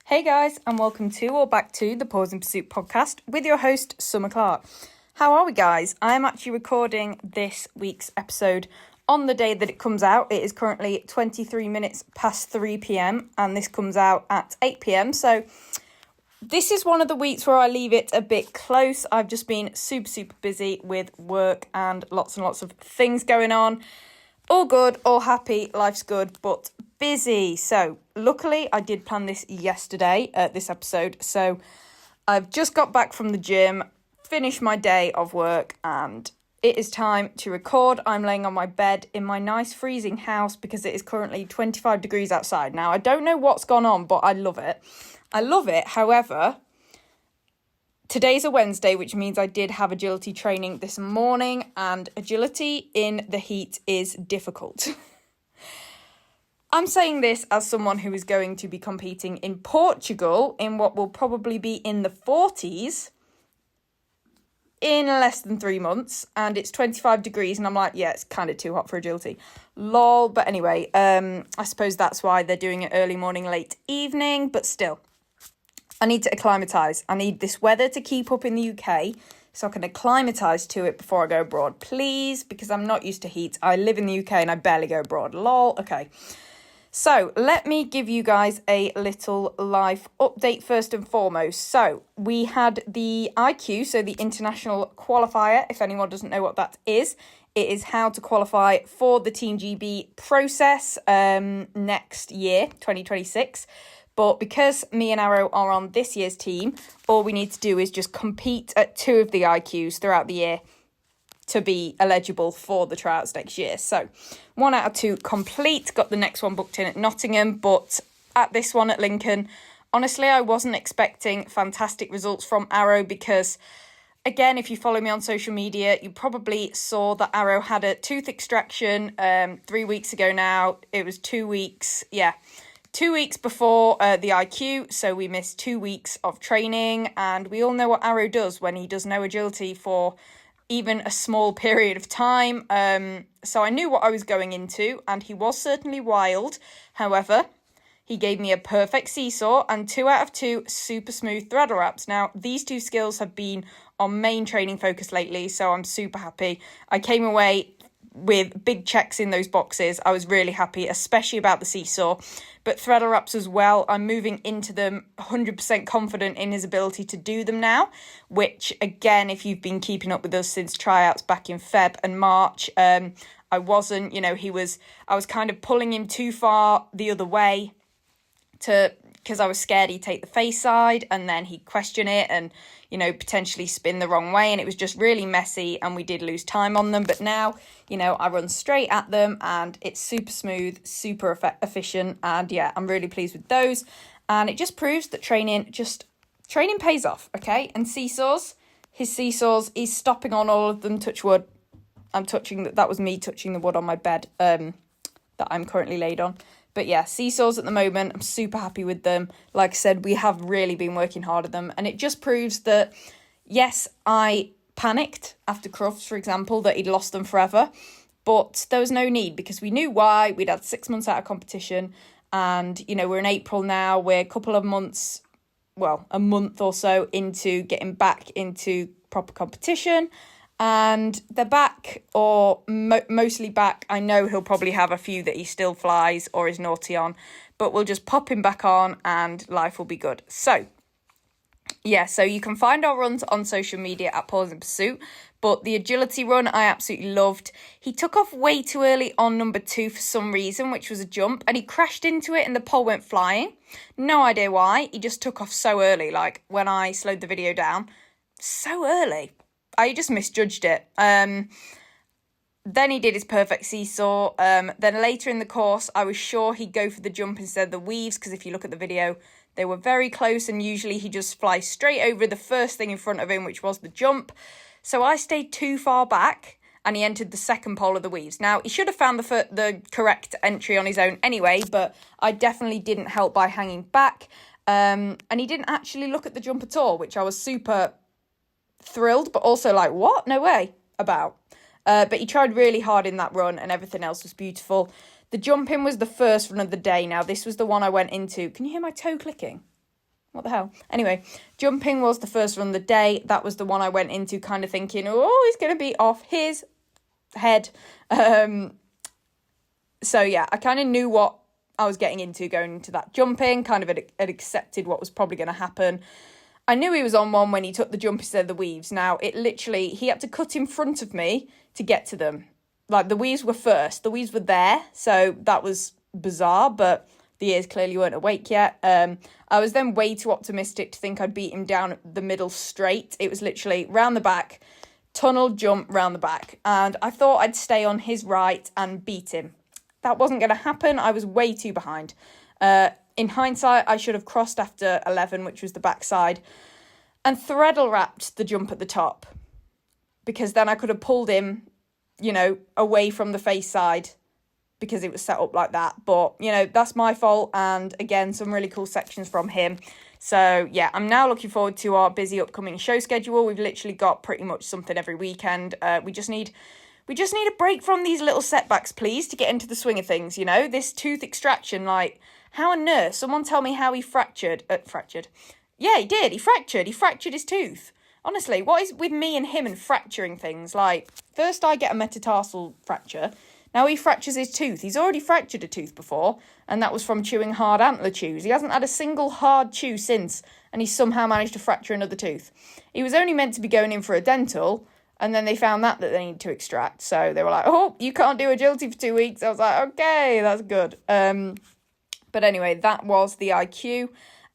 Hey guys, and welcome to or back to the Pause in Pursuit podcast with your host, Summer Clark. How are we, guys? I'm actually recording this week's episode on the day that it comes out. It is currently 23 minutes past 3 p.m. and this comes out at 8 p.m. So this is one of the weeks where I leave it a bit close. I've just been super busy with work and lots of things going on. All good, all happy, life's good, but busy. So luckily I did plan this yesterday, this episode. So I've just got back from the gym, finished my day of work, and it is time to record. I'm laying on my bed in my nice freezing house because it is currently 25 degrees outside. Now, I don't know what's gone on, but I love it. However, today's a Wednesday, which means I did have agility training this morning, and agility in the heat is difficult. I'm saying this as someone who is going to be competing in Portugal in what will probably be in the 40s in less than 3 months, and it's 25 degrees, and I'm like, yeah, it's kind of too hot for agility. Lol. But anyway, I suppose that's why they're doing it early morning, late evening, but still. I need to acclimatise. I need this weather to keep up in the UK so I can acclimatise to it before I go abroad, please, because I'm not used to heat. I live in the UK and I barely go abroad. Lol. Okay. So let me give you guys a little life update first and foremost. So we had the IQ, so the International Qualifier. If anyone doesn't know what that is, it is how to qualify for the Team GB process next year, 2026. But because me and Arrow are on this year's team, all we need to do is just compete at 2 of the IQs throughout the year to be eligible for the tryouts next year. So 1 out of 2 complete, got the next one booked in at Nottingham, but at this one at Lincoln, honestly, I wasn't expecting fantastic results from Arrow because, again, if you follow me on social media, you probably saw that Arrow had a tooth extraction 3 weeks ago now. It was 2 weeks, 2 weeks before the IQ, so we missed 2 weeks of training, and we all know what Arrow does when he does no agility for even a small period of time. So I knew what I was going into, and he was certainly wild. However, he gave me a perfect seesaw and 2 out of 2 super smooth threadle wraps. Now, these 2 skills have been our main training focus lately, so I'm super happy. I came away with big checks in those boxes. I was really happy, especially about the seesaw. But threadle wraps as well, I'm moving into them 100% confident in his ability to do them now, which, again, if you've been keeping up with us since tryouts back in Feb and March, I wasn't, I was kind of pulling him too far the other way because I was scared he'd take the face side and then he'd question it and, potentially spin the wrong way. And it was just really messy and we did lose time on them. But now, I run straight at them and it's super smooth, super efficient. And yeah, I'm really pleased with those. And it just proves that training pays off, okay? And his seesaws, he's stopping on all of them, touch wood. That was me touching the wood on my bed that I'm currently laid on. But yeah, seesaws at the moment, I'm super happy with them. Like I said, we have really been working hard at them. And it just proves that, yes, I panicked after Crufts, for example, that he'd lost them forever. But there was no need because we knew why. We'd had 6 months out of competition. And, we're in April now. We're a couple of months, a month or so into getting back into proper competition. And they're back, or mostly back. I know he'll probably have a few that he still flies or is naughty on, but we'll just pop him back on and life will be good. So, yeah, so you can find our runs on social media at Pause in Pursuit, but the agility run I absolutely loved. He took off way too early on number 2 for some reason, which was a jump, and he crashed into it and the pole went flying. No idea why. He just took off so early, like when I slowed the video down, so early. I just misjudged it. Then he did his perfect seesaw. Then later in the course, I was sure he'd go for the jump instead of the weaves, because if you look at the video, they were very close, and usually he just flies straight over the first thing in front of him, which was the jump. So I stayed too far back, and he entered the second pole of the weaves. Now, he should have found the correct entry on his own anyway, but I definitely didn't help by hanging back. And he didn't actually look at the jump at all, which I was super thrilled, but also like, what? No way about. But he tried really hard in that run and everything else was beautiful. The jumping was the first run of the day. Now, this was the one I went into. Can you hear my toe clicking? What the hell? Anyway, jumping was the first run of the day. That was the one I went into kind of thinking, oh, he's going to be off his head. So yeah, I kind of knew what I was getting into going into that jumping, kind of had accepted what was probably going to happen. I knew he was on one when he took the jump instead of the weaves. Now, he had to cut in front of me to get to them. Like, the weaves were first. The weaves were there, so that was bizarre, but the ears clearly weren't awake yet. I was then way too optimistic to think I'd beat him down the middle straight. It was literally round the back, tunnel, jump, round the back. And I thought I'd stay on his right and beat him. That wasn't going to happen. I was way too behind. In hindsight, I should have crossed after 11, which was the backside, and threadle wrapped the jump at the top, because then I could have pulled him, away from the face side, because it was set up like that. But, that's my fault. And again, some really cool sections from him. So, yeah, I'm now looking forward to our busy upcoming show schedule. We've literally got pretty much something every weekend. We just need a break from these little setbacks, please, to get into the swing of things, This tooth extraction, like, how on earth? Someone tell me how he fractured. Yeah, he did. He fractured his tooth. Honestly, what is with me and him and fracturing things? Like, first I get a metatarsal fracture. Now he fractures his tooth. He's already fractured a tooth before, and that was from chewing hard antler chews. He hasn't had a single hard chew since, and he's somehow managed to fracture another tooth. He was only meant to be going in for a dental, and then they found that they needed to extract. So they were like, oh, you can't do agility for 2 weeks. I was like, okay, that's good. But anyway, that was the IQ.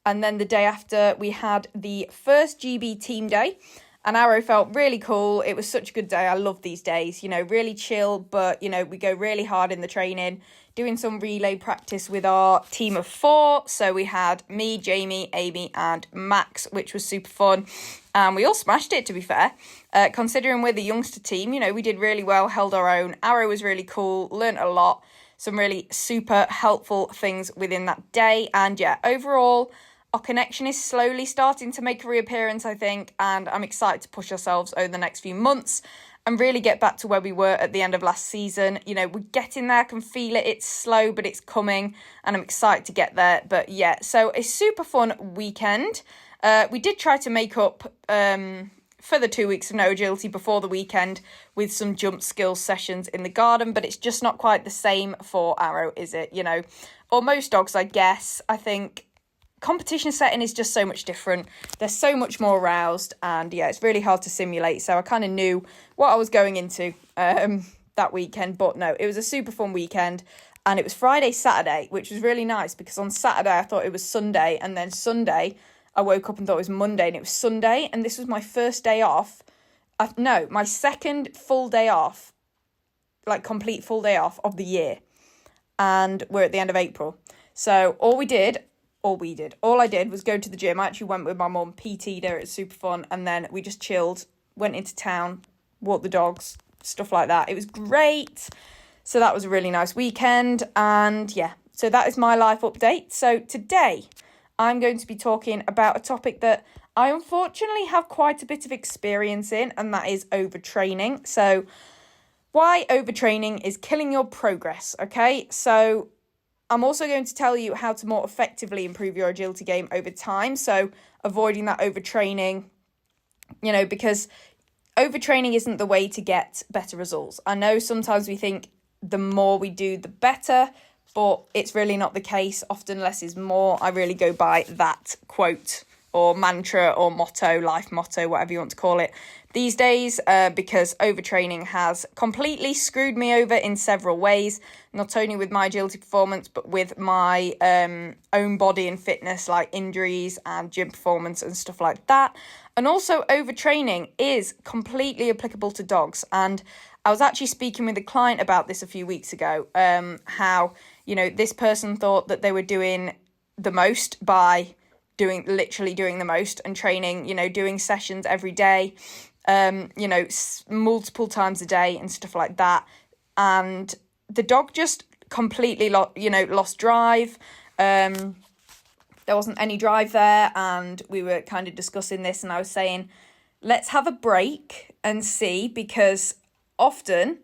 And then the day after, we had the first GB team day. And Arrow felt really cool. It was such a good day. I love these days, really chill. But, we go really hard in the training, doing some relay practice with our team of 4. So we had me, Jamie, Amy and Max, which was super fun. And we all smashed it, to be fair. Considering we're the youngster team, we did really well, held our own. Arrow was really cool, learnt a lot. Some really super helpful things within that day. And yeah, overall, our connection is slowly starting to make a reappearance, I think. And I'm excited to push ourselves over the next few months and really get back to where we were at the end of last season. We're getting there, I can feel it. It's slow, but it's coming. And I'm excited to get there. But yeah, so a super fun weekend. We did try to make up for the 2 weeks of no agility before the weekend with some jump skills sessions in the garden, but it's just not quite the same for Arrow, is it? Or most dogs, I guess. I think competition setting is just so much different. They're so much more aroused, and yeah, it's really hard to simulate. So I kind of knew what I was going into that weekend, but no, it was a super fun weekend. And it was Friday, Saturday, which was really nice because on Saturday I thought it was Sunday, and then Sunday I woke up and thought it was Monday, and it was Sunday, and this was my first day off. My second full day off, like complete full day off of the year. And we're at the end of April. So all I did was go to the gym. I actually went with my mum, PT'd her, it was super fun. And then we just chilled, went into town, walked the dogs, stuff like that. It was great. So that was a really nice weekend. And yeah, so that is my life update. So today I'm going to be talking about a topic that I unfortunately have quite a bit of experience in, and that is overtraining. So why overtraining is killing your progress, okay? So I'm also going to tell you how to more effectively improve your agility game over time. So avoiding that overtraining, because overtraining isn't the way to get better results. I know sometimes we think the more we do, the better, but it's really not the case. Often less is more. I really go by that quote or mantra or motto, life motto, whatever you want to call it these days, because overtraining has completely screwed me over in several ways, not only with my agility performance, but with my own body and fitness, like injuries and gym performance and stuff like that. And also overtraining is completely applicable to dogs. And I was actually speaking with a client about this a few weeks ago, how, this person thought that they were doing the most by literally doing the most and training, doing sessions every day, multiple times a day and stuff like that. And the dog just completely lost drive. There wasn't any drive there, and we were kind of discussing this, and I was saying, let's have a break and see, because often,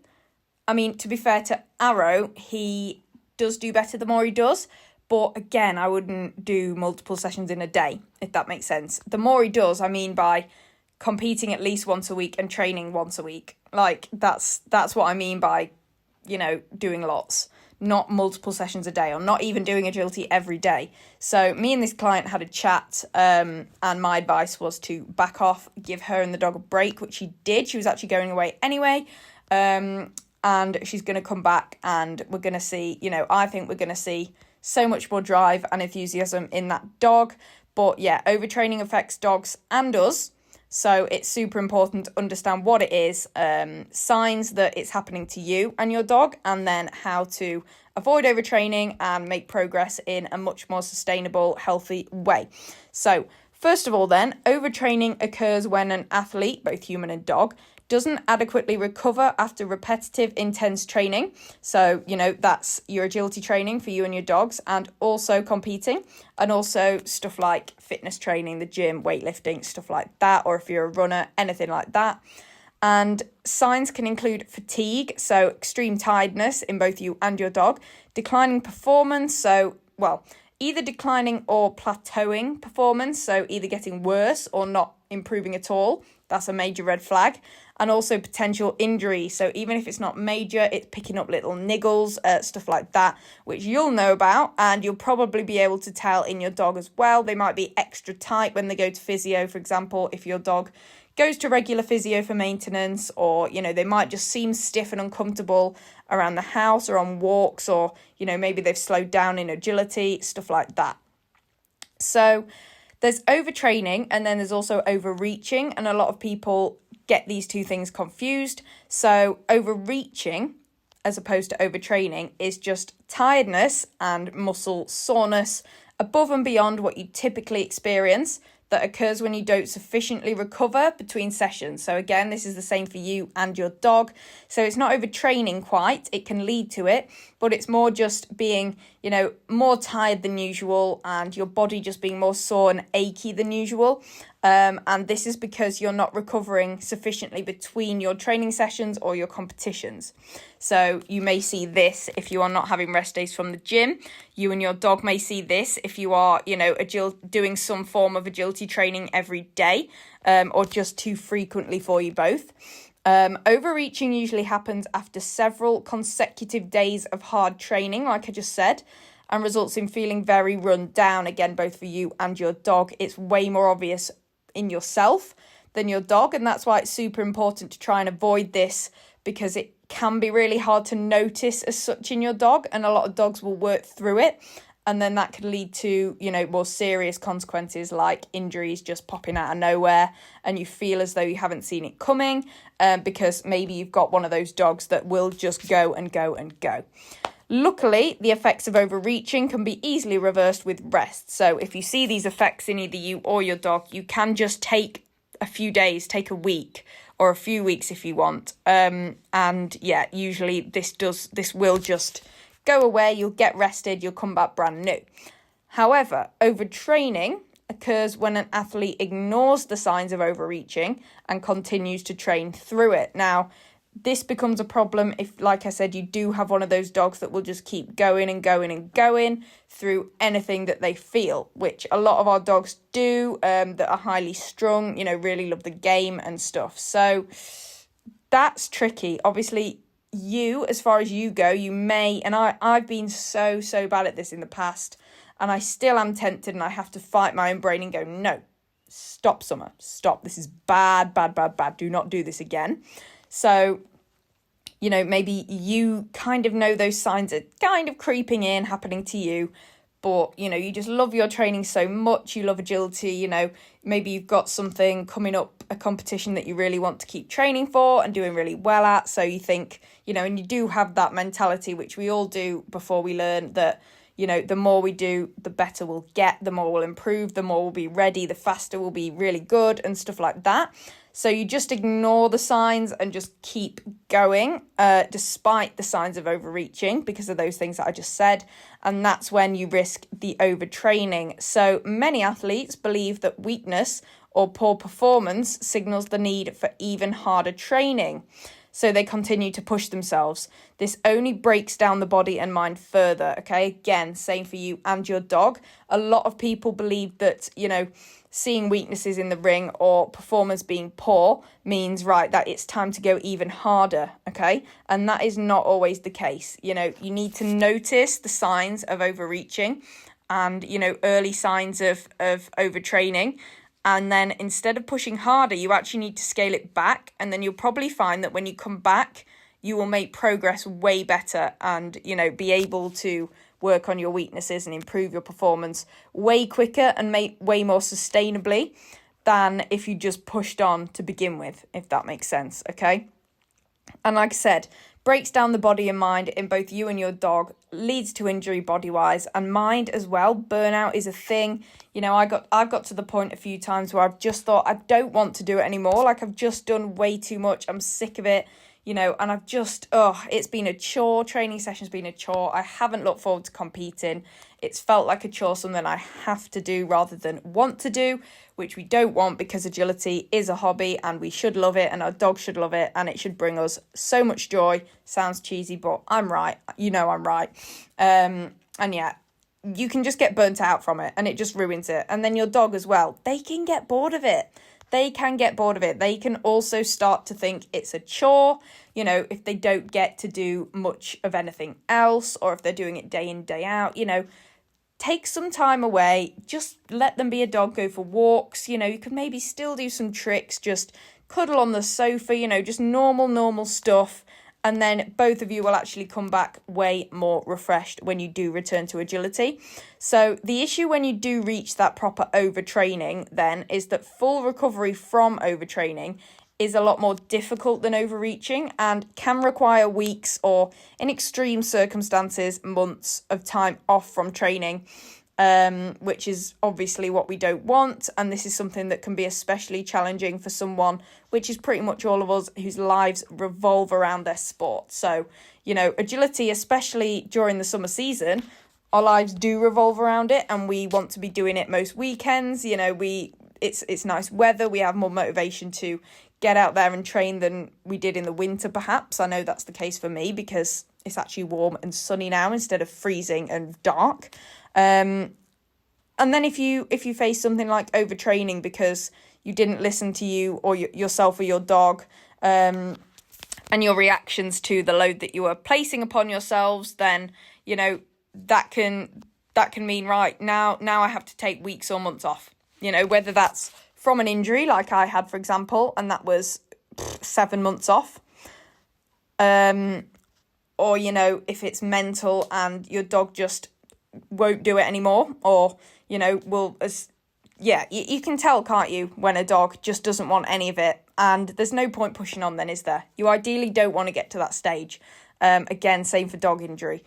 to be fair to Arrow, he does do better the more he does, But again, I wouldn't do multiple sessions in a day, if that makes sense. The more he does, I mean by competing at least once a week and training once a week. Like that's what I mean by, doing lots, not multiple sessions a day, or not even doing agility every day. So me and this client had a chat, and my advice was to back off, give her and the dog a break, which she did. She was actually going away anyway. And she's going to come back, and we're going to see, I think we're going to see so much more drive and enthusiasm in that dog. But yeah, overtraining affects dogs and us. So it's super important to understand what it is, signs that it's happening to you and your dog, and then how to avoid overtraining and make progress in a much more sustainable, healthy way. So first of all then, overtraining occurs when an athlete, both human and dog, doesn't adequately recover after repetitive, intense training. So, that's your agility training for you and your dogs, and also competing, and also stuff like fitness training, the gym, weightlifting, stuff like that, or if you're a runner, anything like that. And signs can include fatigue, so extreme tiredness in both you and your dog, declining performance, so, either declining or plateauing performance, so either getting worse or not improving at all. That's a major red flag. And also potential injury. So even if it's not major, it's picking up little niggles, stuff like that, which you'll know about, and you'll probably be able to tell in your dog as well. They might be extra tight when they go to physio, for example, if your dog goes to regular physio for maintenance, or, they might just seem stiff and uncomfortable around the house or on walks, or, maybe they've slowed down in agility, stuff like that. So there's overtraining, and then there's also overreaching, and a lot of people get these two things confused. So overreaching, as opposed to overtraining, is just tiredness and muscle soreness above and beyond what you typically experience that occurs when you don't sufficiently recover between sessions. So again, this is the same for you and your dog. So it's not overtraining quite, it can lead to it, but it's more just being, more tired than usual, and your body just being more sore and achy than usual. And this is because you're not recovering sufficiently between your training sessions or your competitions. So you may see this if you are not having rest days from the gym. You and your dog may see this if you are, doing some form of agility training every day, or just too frequently for you both. Overreaching usually happens after several consecutive days of hard training, like I just said, and results in feeling very run down, again, both for you and your dog. It's way more obvious in yourself than your dog, and that's why it's super important to try and avoid this, because it can be really hard to notice as such in your dog, and a lot of dogs will work through it, and then that could lead to, more serious consequences like injuries just popping out of nowhere, and you feel as though you haven't seen it coming, because maybe you've got one of those dogs that will just go and go and go. Luckily, the effects of overreaching can be easily reversed with rest. So if you see these effects in either you or your dog, you can just take a few days, take a week or a few weeks if you want. And yeah, usually this will just go away. You'll get rested. You'll come back brand new. However, overtraining occurs when an athlete ignores the signs of overreaching and continues to train through it. Now, this becomes a problem if, like I said, you do have one of those dogs that will just keep going and going and going through anything that they feel, which a lot of our dogs do, that are highly strung, really love the game and stuff. So that's tricky. Obviously, you, as far as you go, you may, and I've been so bad at this in the past, and I still am tempted, and I have to fight my own brain and go, no, stop, Summer, stop. This is bad. Do not do this again. So, maybe you kind of know those signs are kind of creeping in, happening to you, but, you just love your training so much. You love agility, maybe you've got something coming up, a competition that you really want to keep training for and doing really well at. So you think, and you do have that mentality, which we all do before we learn that, the more we do, the better we'll get, the more we'll improve, the more we'll be ready, the faster we'll be really good and stuff like that. So you just ignore the signs and just keep going, despite the signs of overreaching, because of those things that I just said. And that's when you risk the overtraining. So many athletes believe that weakness or poor performance signals the need for even harder training. so they continue to push themselves. This only breaks down the body and mind further, okay? Again, same for you and your dog. A lot of people believe that, seeing weaknesses in the ring or performers being poor means, right, that it's time to go even harder, okay? And that is not always the case. You need to notice the signs of overreaching and, early signs of overtraining. And then instead of pushing harder, you actually need to scale it back. And then you'll probably find that when you come back, you will make progress way better and, be able to work on your weaknesses and improve your performance way quicker and way more sustainably than if you just pushed on to begin with, if that makes sense, okay? And like I said, breaks down the body and mind in both you and your dog, leads to injury body-wise and mind as well. Burnout is a thing. I've got to the point a few times where I've just thought I don't want to do it anymore. Like I've just done way too much. I'm sick of it. And I've just, it's been a chore. Training session's been a chore. I haven't looked forward to competing. It's felt like a chore, something I have to do rather than want to do, which we don't want because agility is a hobby and we should love it and our dog should love it and it should bring us so much joy. Sounds cheesy, but I'm right. I'm right. And yeah, you can just get burnt out from it and it just ruins it. And then your dog as well, they can get bored of it. They can also start to think it's a chore, if they don't get to do much of anything else or if they're doing it day in, day out, take some time away, just let them be a dog, go for walks, you could maybe still do some tricks, just cuddle on the sofa, just normal stuff. And then both of you will actually come back way more refreshed when you do return to agility. So the issue when you do reach that proper overtraining then is that full recovery from overtraining is a lot more difficult than overreaching and can require weeks or, in extreme circumstances, months of time off from training, which is obviously what we don't want. And this is something that can be especially challenging for someone, which is pretty much all of us, whose lives revolve around their sport. So, agility, especially during the summer season, our lives do revolve around it and we want to be doing it most weekends. It's nice weather. We have more motivation to get out there and train than we did in the winter, perhaps. I know that's the case for me because it's actually warm and sunny now instead of freezing and dark. And then if you face something like overtraining because you didn't listen to you or yourself or your dog, and your reactions to the load that you were placing upon yourselves, then, that can mean, right, now I have to take weeks or months off, whether that's from an injury like I had, for example, and that was 7 months off, or, if it's mental and your dog just won't do it anymore, or, you can tell, can't you, when a dog just doesn't want any of it, and there's no point pushing on then, is there? You ideally don't want to get to that stage. Again, same for dog injury.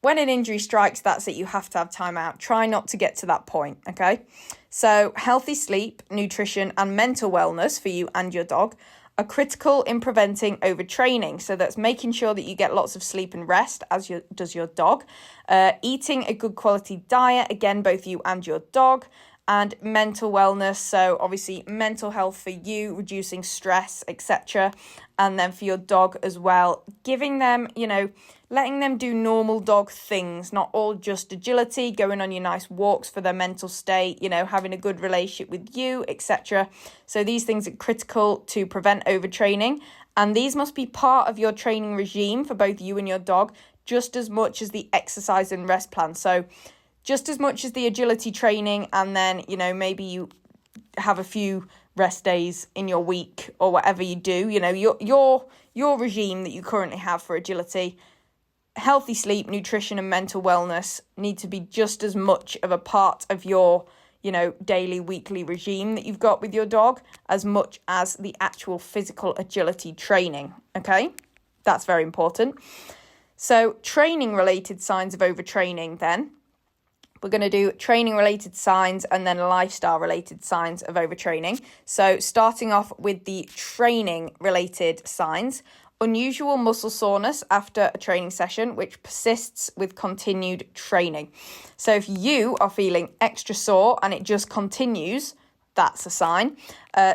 When an injury strikes, that's it. You have to have time out. Try not to get to that point, okay? So healthy sleep, nutrition, and mental wellness for you and your dog are critical in preventing overtraining. So that's making sure that you get lots of sleep and rest, as does your dog. Eating a good quality diet, again, both you and your dog. And mental wellness, so obviously mental health for you, reducing stress, etc. And then for your dog as well, giving them, letting them do normal dog things, not all just agility, going on your nice walks for their mental state, having a good relationship with you, etc. So these things are critical to prevent overtraining. And these must be part of your training regime for both you and your dog, just as much as the exercise and rest plan. So just as much as the agility training, and then, maybe you have a few rest days in your week or whatever you do, your regime that you currently have for agility. Healthy sleep, nutrition, and mental wellness need to be just as much of a part of your, daily, weekly regime that you've got with your dog, as much as the actual physical agility training, okay? That's very important. So training-related signs of overtraining then. We're going to do training-related signs and then lifestyle-related signs of overtraining. So starting off with the training-related signs. Unusual muscle soreness after a training session, which persists with continued training. So if you are feeling extra sore and it just continues, that's a sign.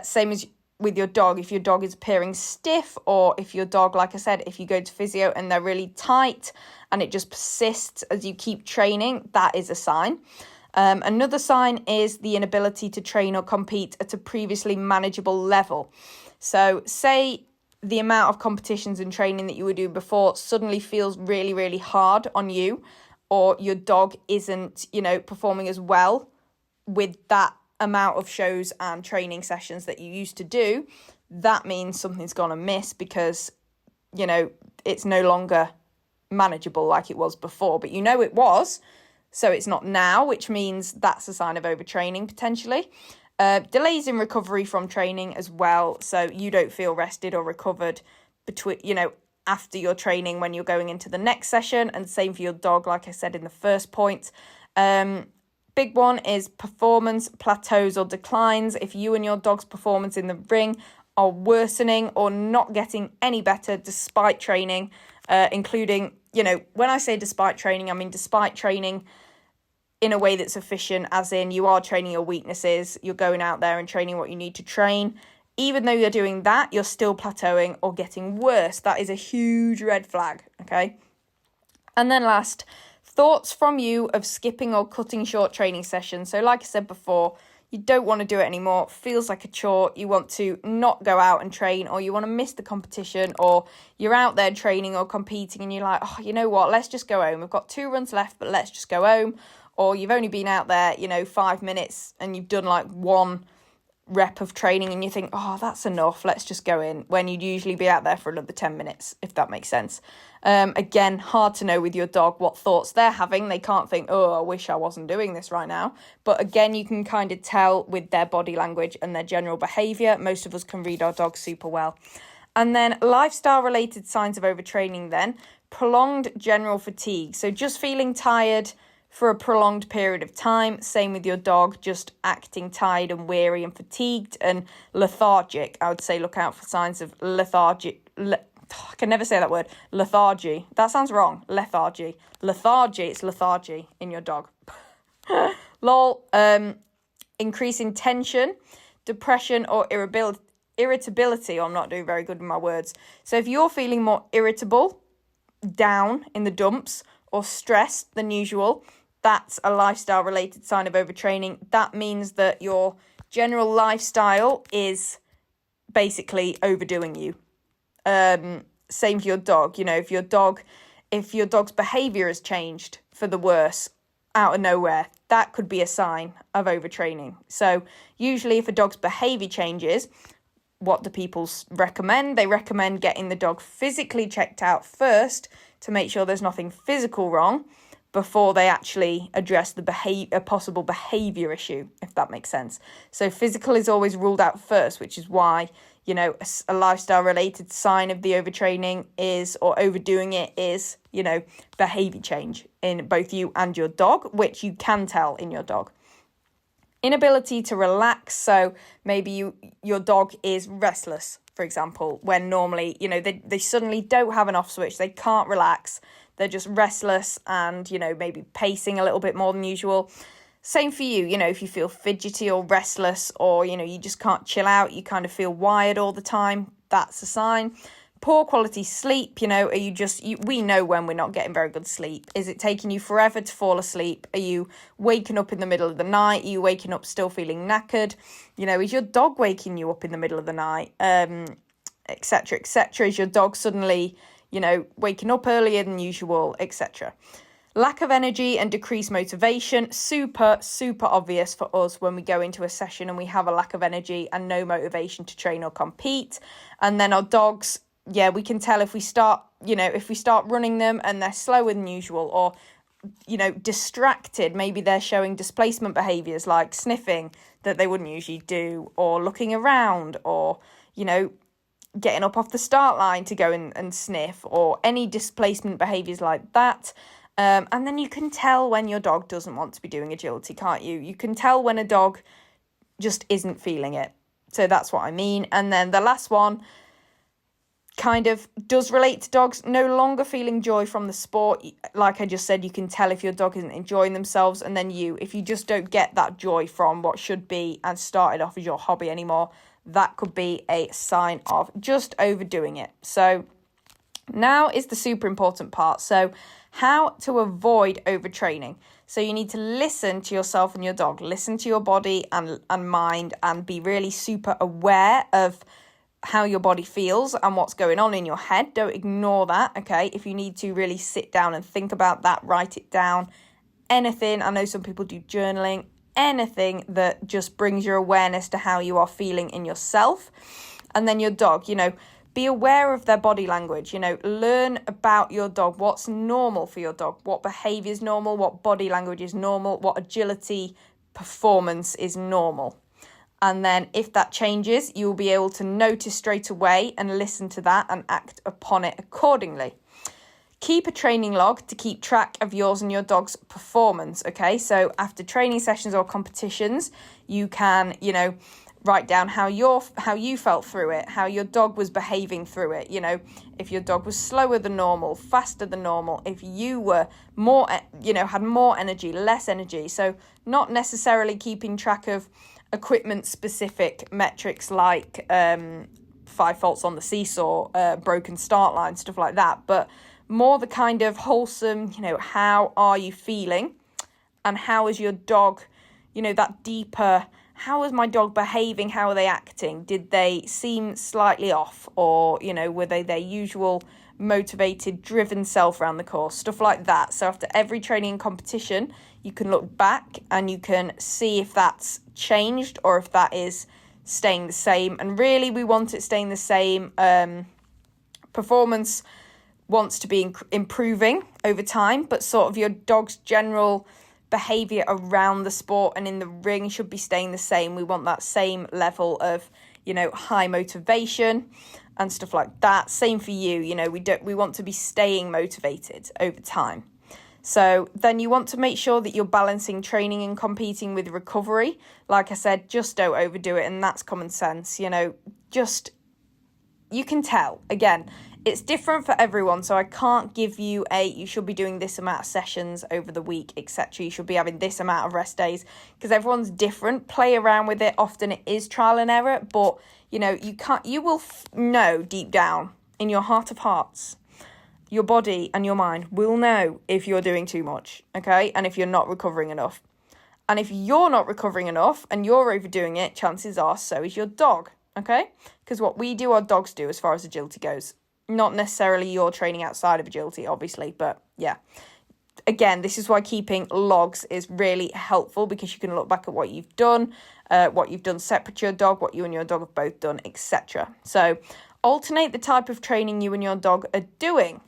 Same as with your dog, if your dog is appearing stiff, or if your dog, like I said, if you go to physio and they're really tight and it just persists as you keep training, that is a sign. Another sign is the inability to train or compete at a previously manageable level. So say the amount of competitions and training that you were doing before suddenly feels really, really hard on you, or your dog isn't, performing as well with that amount of shows and training sessions that you used to do. That means something's gone amiss, because, it's no longer manageable like it was before, but it was. So it's not now, which means that's a sign of overtraining potentially. Delays in recovery from training as well. So you don't feel rested or recovered after your training when you're going into the next session. And same for your dog, like I said in the first point. Big one is performance plateaus or declines. If you and your dog's performance in the ring are worsening or not getting any better despite training, including, when I say despite training, I mean despite training in a way that's efficient, as in you are training your weaknesses, you're going out there and training what you need to train. Even though you're doing that, you're still plateauing or getting worse. That is a huge red flag, okay? And then last, thoughts from you of skipping or cutting short training sessions. So like I said before, you don't want to do it anymore. It feels like a chore. You want to not go out and train, or you want to miss the competition, or you're out there training or competing and you're like, oh, you know what? Let's just go home. We've got 2 runs left, but let's just go home. Or you've only been out there, 5 minutes and you've done like 1 rep of training and you think, oh, that's enough, let's just go in, when you'd usually be out there for another 10 minutes, if that makes sense. Again, hard to know with your dog what thoughts they're having. They can't think, oh, I wish I wasn't doing this right now. But again, you can kind of tell with their body language and their general behaviour. Most of us can read our dogs super well. And then lifestyle-related signs of overtraining then, prolonged general fatigue. So just feeling tired for a prolonged period of time. Same with your dog, just acting tired and weary and fatigued and lethargic. I would say look out for signs of lethargy. I can never say that word. Lethargy. That sounds wrong. Lethargy. Lethargy. It's lethargy in your dog. Lol. Increasing tension, depression or irritability. I'm not doing very good with my words. So if you're feeling more irritable, down in the dumps, or stressed than usual, that's a lifestyle-related sign of overtraining. That means that your general lifestyle is basically overdoing you. Same for your dog. If your dog's behaviour has changed for the worse out of nowhere, that could be a sign of overtraining. So usually if a dog's behaviour changes, what do people recommend? They recommend getting the dog physically checked out first to make sure there's nothing physical wrong before they actually address a possible behaviour issue, if that makes sense. So physical is always ruled out first, which is why, a lifestyle-related sign of the overtraining is, or overdoing it is, behaviour change in both you and your dog, which you can tell in your dog. Inability to relax. So maybe your dog is restless, for example, when normally, they suddenly don't have an off switch. They can't relax. They're just restless and, maybe pacing a little bit more than usual. Same for you, if you feel fidgety or restless, or, you just can't chill out, you kind of feel wired all the time, that's a sign. Poor quality sleep, are you we know when we're not getting very good sleep. Is it taking you forever to fall asleep? Are you waking up in the middle of the night? Are you waking up still feeling knackered? Is your dog waking you up in the middle of the night? Etc., etc. Is your dog suddenly, waking up earlier than usual, etc. Lack of energy and decreased motivation, super, super obvious for us when we go into a session and we have a lack of energy and no motivation to train or compete. And then our dogs, we can tell if we start running them and they're slower than usual, or, distracted. Maybe they're showing displacement behaviours like sniffing that they wouldn't usually do, or looking around, or, getting up off the start line to go and sniff, or any displacement behaviours like that. And then you can tell when your dog doesn't want to be doing agility, can't you? You can tell when a dog just isn't feeling it. So that's what I mean. And then the last one, kind of does relate to dogs, no longer feeling joy from the sport. Like I just said, you can tell if your dog isn't enjoying themselves, and then if you just don't get that joy from what should be and started off as your hobby anymore, that could be a sign of just overdoing it. So now is the super important part. So how to avoid overtraining. So you need to listen to yourself and your dog, listen to your body and mind, and be really super aware of how your body feels and what's going on in your head. Don't ignore that, okay? If you need to really sit down and think about that, write it down. Anything, I know some people do journaling, anything that just brings your awareness to how you are feeling in yourself. And then your dog, be aware of their body language, learn about your dog, what's normal for your dog, what behavior is normal, what body language is normal, what agility performance is normal. And then if that changes, you'll be able to notice straight away and listen to that and act upon it accordingly. Keep a training log to keep track of yours and your dog's performance, okay? So after training sessions or competitions, you can, write down how you felt through it, how your dog was behaving through it. If your dog was slower than normal, faster than normal, if you were more, had more energy, less energy. So not necessarily keeping track of equipment specific metrics like 5 faults on the seesaw, broken start line, stuff like that, but more the kind of wholesome, how are you feeling and how is your dog, that deeper, how is my dog behaving? How are they acting? Did they seem slightly off? Or, were they their usual motivated, driven self around the course? Stuff like that. So after every training and competition, you can look back and you can see if that's changed or if that is staying the same. And really, we want it staying the same. Performance wants to be improving over time, but sort of your dog's general behavior around the sport and in the ring should be staying the same. We want that same level of, high motivation and stuff like that. Same for you. We want to be staying motivated over time. So then you want to make sure that you're balancing training and competing with recovery. Like I said, just don't overdo it. And that's common sense. You can tell. Again, it's different for everyone, so I can't give you you should be doing this amount of sessions over the week, etc. You should be having this amount of rest days, because everyone's different. Play around with it. Often it is trial and error, but you will know deep down in your heart of hearts, your body and your mind will know if you're doing too much, okay? And if you're not recovering enough. And if you're not recovering enough and you're overdoing it, chances are so is your dog, okay? Because what we do, our dogs do as far as agility goes. Not necessarily your training outside of agility, obviously, but yeah. Again, this is why keeping logs is really helpful, because you can look back at what you've done separate to your dog, what you and your dog have both done, etc. So alternate the type of training you and your dog are doing.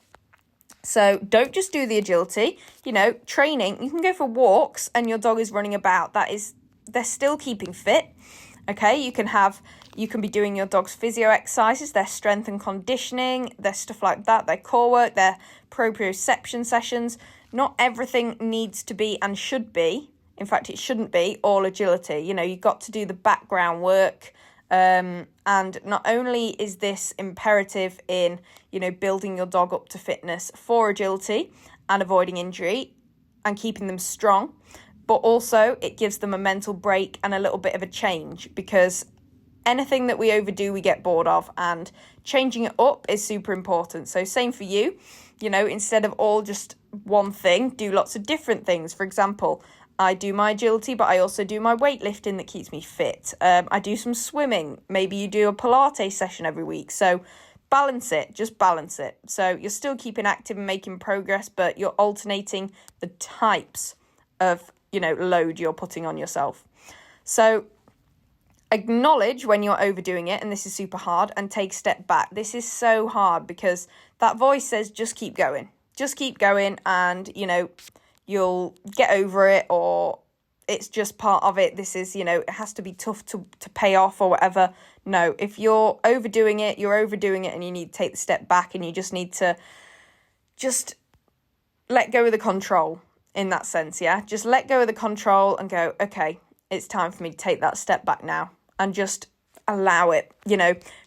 So don't just do the agility, training. You can go for walks and your dog is running about. They're still keeping fit. Okay, you can be doing your dog's physio exercises, their strength and conditioning, their stuff like that, their core work, their proprioception sessions. Not everything needs to be and should be, in fact, it shouldn't be all agility. You've got to do the background work. And not only is this imperative in, building your dog up to fitness for agility and avoiding injury and keeping them strong, but also it gives them a mental break and a little bit of a change, because anything that we overdo, we get bored of, and changing it up is super important. So same for you, instead of all just one thing, do lots of different things. For example, I do my agility, but I also do my weightlifting that keeps me fit. I do some swimming. Maybe you do a Pilates session every week. So just balance it. So you're still keeping active and making progress, but you're alternating the types of load you're putting on yourself. So acknowledge when you're overdoing it, and this is super hard, and take a step back. This is so hard because that voice says just keep going, and you'll get over it, or it's just part of it. This is, it has to be tough to pay off or whatever. No, if you're overdoing it, and you need to take the step back, and you just need to just let go of the control. In that sense, yeah, just let go of the control and go, okay, it's time for me to take that step back now and just allow it,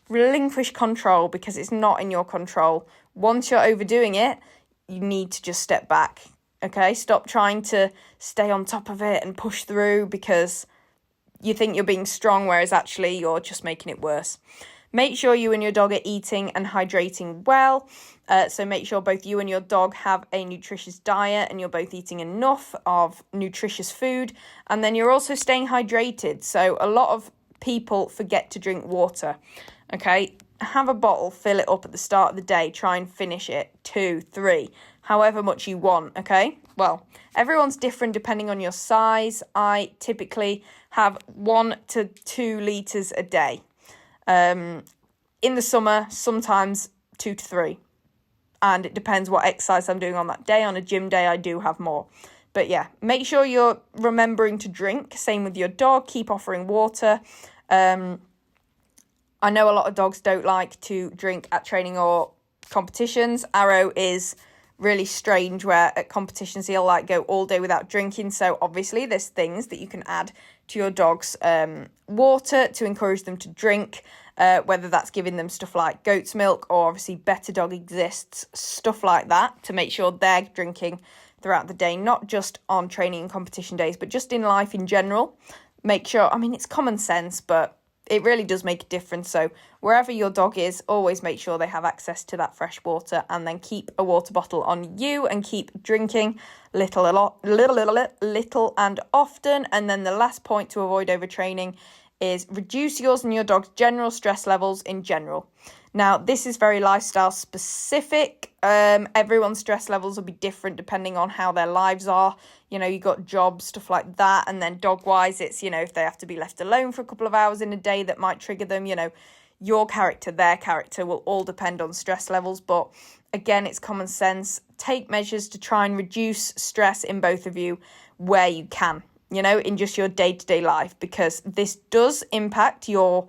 relinquish control because it's not in your control. Once you're overdoing it, you need to just step back, okay? Stop trying to stay on top of it and push through because you think you're being strong, whereas actually you're just making it worse. Make sure you and your dog are eating and hydrating well. So make sure both you and your dog have a nutritious diet and you're both eating enough of nutritious food. And then you're also staying hydrated. So a lot of people forget to drink water, okay? Have a bottle, fill it up at the start of the day, try and finish it, 2, 3, however much you want, okay? Well, everyone's different depending on your size. I typically have 1 to 2 litres a day. In the summer, sometimes 2 to 3. And it depends what exercise I'm doing on that day. On a gym day, I do have more. But yeah, make sure you're remembering to drink. Same with your dog. Keep offering water. I know a lot of dogs don't like to drink at training or competitions. Arrow is really strange where at competitions he'll like go all day without drinking. So obviously there's things that you can add to your dog's water to encourage them to drink, whether that's giving them stuff like goat's milk or obviously Better Dog Exists, stuff like that to make sure they're drinking throughout the day, not just on training and competition days, but just in life in general. Make sure, I mean, it's common sense, but it really does make a difference. So wherever your dog is, always make sure they have access to that fresh water, and then keep a water bottle on you and keep drinking little and often. And then the last point to avoid overtraining is reduce yours and your dog's general stress levels in general. Now, this is very lifestyle specific. Everyone's stress levels will be different depending on how their lives are. You know, you got jobs, stuff like that. And then dog-wise, it's, you know, if they have to be left alone for a couple of hours in a day, that might trigger them. You know, your character, their character will all depend on stress levels. But again, it's common sense. Take measures to try and reduce stress in both of you where you can, you know, in just your day-to-day life, because this does impact your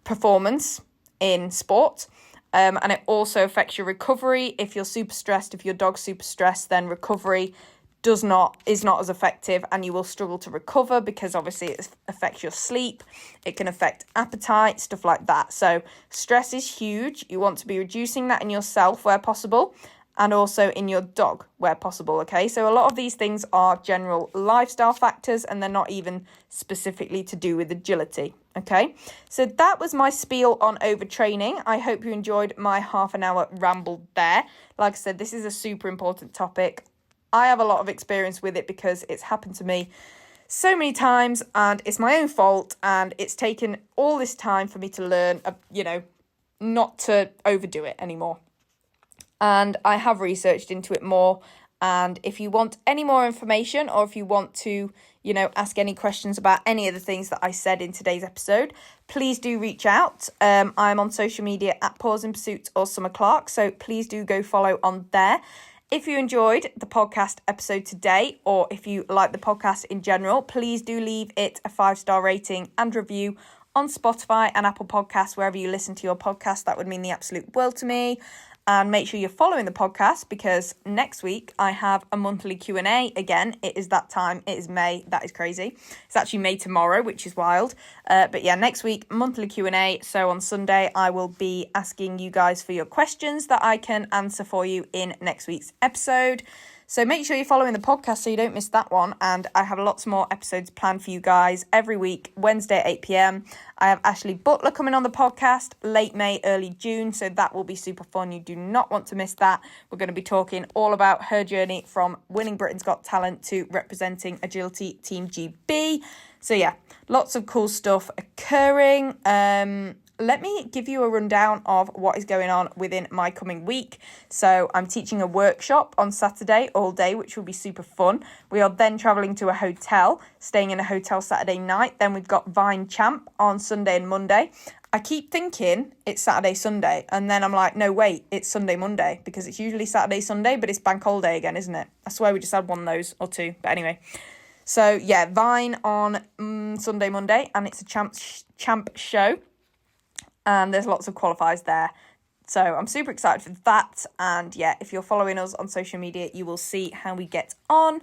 performance in sport, and it also affects your recovery. If you're super stressed, if your dog's super stressed, then recovery is not as effective, and you will struggle to recover because obviously it affects your sleep. It can affect appetite, stuff like that. So stress is huge. You want to be reducing that in yourself where possible, and also in your dog where possible, okay? So a lot of these things are general lifestyle factors, and they're not even specifically to do with agility, okay? So that was my spiel on overtraining. I hope you enjoyed my half an hour ramble there. Like I said, this is a super important topic. I have a lot of experience with it because it's happened to me so many times, and it's my own fault, and it's taken all this time for me to learn, you know, not to overdo it anymore. And I have researched into it more. And if you want any more information, or if you want to, you know, ask any questions about any of the things that I said in today's episode, please do reach out. I'm on social media at Pause in Pursuit or Summer Clark. So please do go follow on there. If you enjoyed the podcast episode today, or if you like the podcast in general, please do leave it a 5-star rating and review on Spotify and Apple Podcasts, wherever you listen to your podcast. That would mean the absolute world to me. And make sure you're following the podcast, because next week I have a monthly Q&A again. It is that time. It is May. That is crazy. It's actually May tomorrow, which is wild. But yeah, next week, monthly Q&A. So on Sunday, I will be asking you guys for your questions that I can answer for you in next week's episode. So make sure you're following the podcast so you don't miss that one. And I have lots more episodes planned for you guys every week, Wednesday at 8 p.m. I have Ashley Butler coming on the podcast late May, early June. So that will be super fun. You do not want to miss that. We're going to be talking all about her journey from winning Britain's Got Talent to representing Agility Team GB. So yeah, lots of cool stuff occurring. Let me give you a rundown of what is going on within my coming week. So I'm teaching a workshop on Saturday all day, which will be super fun. We are then travelling to a hotel, staying in a hotel Saturday night. Then we've got Vine Champ on Sunday and Monday. I keep thinking it's Saturday, Sunday, and then I'm like, no, wait, it's Sunday, Monday, because it's usually Saturday, Sunday, but it's bank holiday again, isn't it? I swear we just had one of those or two, but anyway. So yeah, Vine on Sunday, Monday, and it's a champ show. And there's lots of qualifiers there. So I'm super excited for that. And yeah, if you're following us on social media, you will see how we get on.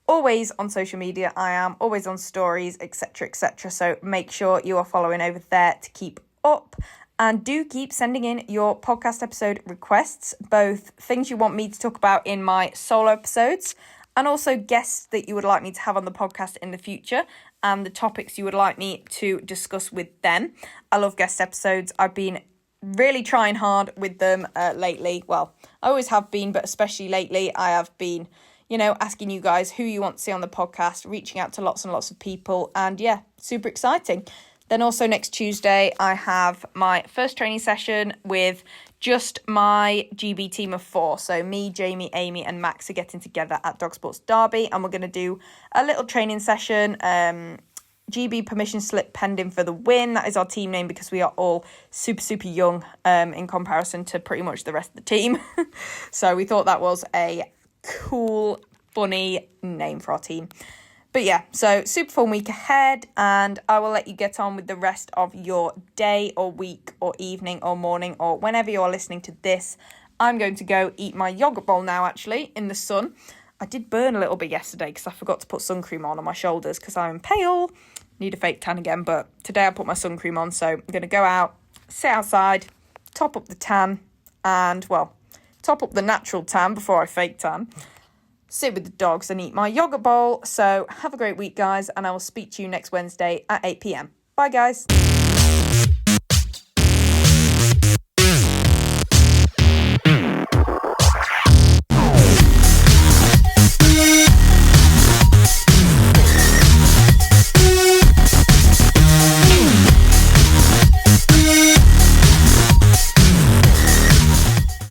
Always on social media, I am always on stories, etc., etc. So make sure you are following over there to keep up. And do keep sending in your podcast episode requests, both things you want me to talk about in my solo episodes and also guests that you would like me to have on the podcast in the future and the topics you would like me to discuss with them. I love guest episodes. I've been really trying hard with them lately. Well, I always have been, but especially lately I have been, asking you guys who you want to see on the podcast, reaching out to lots and lots of people, and yeah, super exciting. Then also next Tuesday, I have my first training session with just my GB team of 4. So me, Jamie, Amy and Max are getting together at Dog Sports Derby, and we're going to do a little training session. GB permission slip pending for the win. That is our team name because we are all super, super young in comparison to pretty much the rest of the team. So we thought that was a cool, funny name for our team. But yeah, so super fun week ahead, and I will let you get on with the rest of your day or week or evening or morning or whenever you're listening to this. I'm going to go eat my yogurt bowl now, actually, in the sun. I did burn a little bit yesterday because I forgot to put sun cream on my shoulders because I'm pale. Need a fake tan again, but today I put my sun cream on, so I'm going to go out, sit outside, top up the tan, and, well, top up the natural tan before I fake tan. Sit with the dogs and eat my yogurt bowl. So have a great week, guys, and I will speak to you next Wednesday at 8 p.m. Bye, guys.